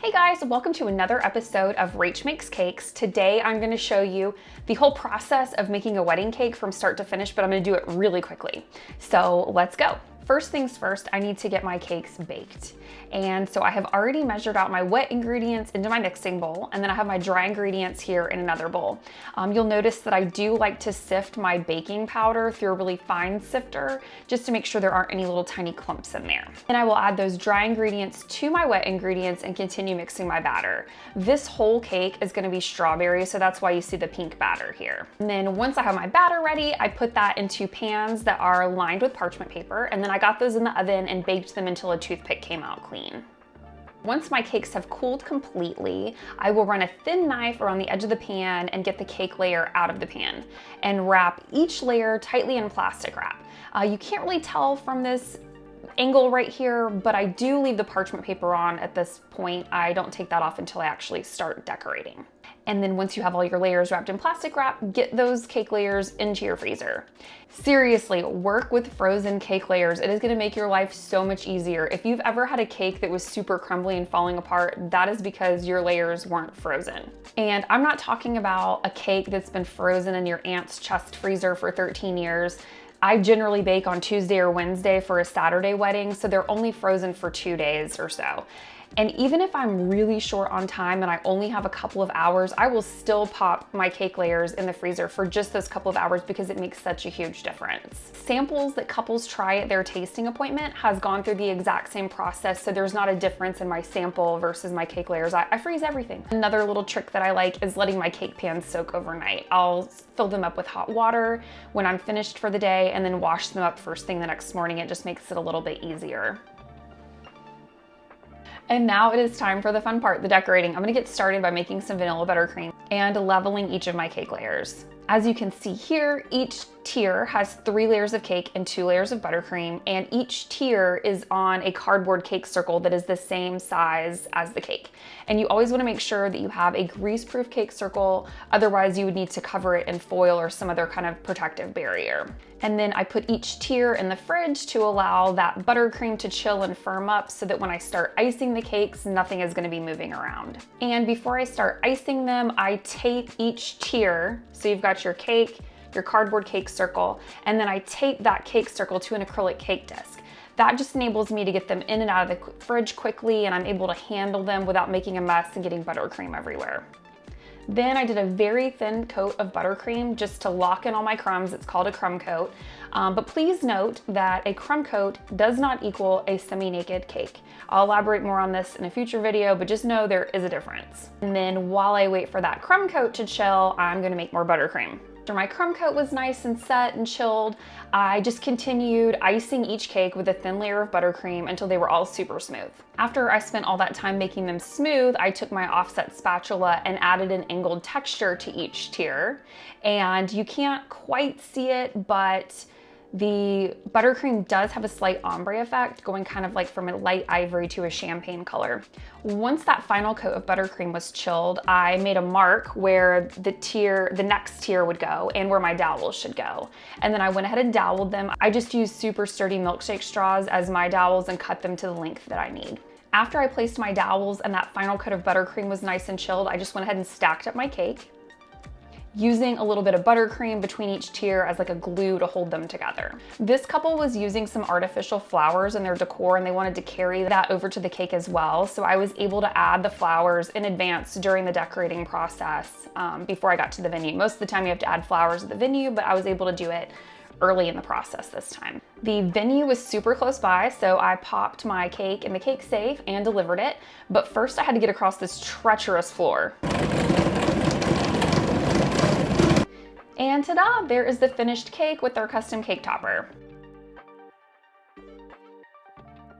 Hey guys, welcome to another episode of Rach Makes Cakes. Today I'm going to show you the whole process of making a wedding cake from start to finish, but I'm going to do it really quickly. So let's go. First things first, I need to get my cakes baked. And so I have already measured out my wet ingredients into my mixing bowl, and then I have my dry ingredients here in another bowl. You'll notice that I do like to sift my baking powder through a really fine sifter, just to make sure there aren't any little tiny clumps in there. And I will add those dry ingredients to my wet ingredients and continue mixing my batter. This whole cake is gonna be strawberry, so that's why you see the pink batter here. And then once I have my batter ready, I put that into pans that are lined with parchment paper, and then I got those in the oven and baked them until a toothpick came out clean. Once my cakes have cooled completely, I will run a thin knife around the edge of the pan and get the cake layer out of the pan and wrap each layer tightly in plastic wrap. You can't really tell from this angle right here, but I do leave the parchment paper on at this point. I don't take that off until I actually start decorating. And then once you have all your layers wrapped in plastic wrap, get those cake layers into your freezer. Seriously, work with frozen cake layers. It is gonna make your life so much easier. If you've ever had a cake that was super crumbly and falling apart, that is because your layers weren't frozen. And I'm not talking about a cake that's been frozen in your aunt's chest freezer for 13 years. I generally bake on Tuesday or Wednesday for a Saturday wedding, so they're only frozen for 2 days or so. And even if I'm really short on time and I only have a couple of hours, I will still pop my cake layers in the freezer for just those couple of hours because it makes such a huge difference. Samples that couples try at their tasting appointment has gone through the exact same process, so there's not a difference in my sample versus my cake layers. I freeze everything. Another little trick that I like is letting my cake pans soak overnight. I'll fill them up with hot water when I'm finished for the day and then wash them up first thing the next morning. It just makes it a little bit easier. And now it is time for the fun part, the decorating. I'm gonna get started by making some vanilla buttercream and leveling each of my cake layers. As you can see here, each tier has 3 layers of cake and 2 layers of buttercream, and each tier is on a cardboard cake circle that is the same size as the cake. And you always wanna make sure that you have a grease-proof cake circle, otherwise you would need to cover it in foil or some other kind of protective barrier. And then I put each tier in the fridge to allow that buttercream to chill and firm up so that when I start icing the cakes, nothing is gonna be moving around. And before I start icing them, I tape each tier. So you've got your cake, your cardboard cake circle, and then I tape that cake circle to an acrylic cake disc. That just enables me to get them in and out of the fridge quickly, and I'm able to handle them without making a mess and getting buttercream everywhere. Then I did a very thin coat of buttercream just to lock in all my crumbs. It's called a crumb coat. But please note that a crumb coat does not equal a semi-naked cake. I'll elaborate more on this in a future video, but just know there is a difference. And then while I wait for that crumb coat to chill, I'm gonna make more buttercream. After my crumb coat was nice and set and chilled, I just continued icing each cake with a thin layer of buttercream until they were all super smooth. After I spent all that time making them smooth, I took my offset spatula and added an angled texture to each tier. And you can't quite see it, but the buttercream does have a slight ombre effect, going kind of like from a light ivory to a champagne color. Once that final coat of buttercream was chilled, I made a mark where the next tier would go and where my dowels should go. And then I went ahead and doweled them. I just used super sturdy milkshake straws as my dowels and cut them to the length that I need. After I placed my dowels and that final coat of buttercream was nice and chilled, I just went ahead and stacked up my cake, using a little bit of buttercream between each tier as like a glue to hold them together. This couple was using some artificial flowers in their decor, and they wanted to carry that over to the cake as well. So I was able to add the flowers in advance during the decorating process before I got to the venue. Most of the time you have to add flowers at the venue, but I was able to do it early in the process this time. The venue was super close by, so I popped my cake in the cake safe and delivered it. But first I had to get across this treacherous floor. And ta-da, there is the finished cake with our custom cake topper.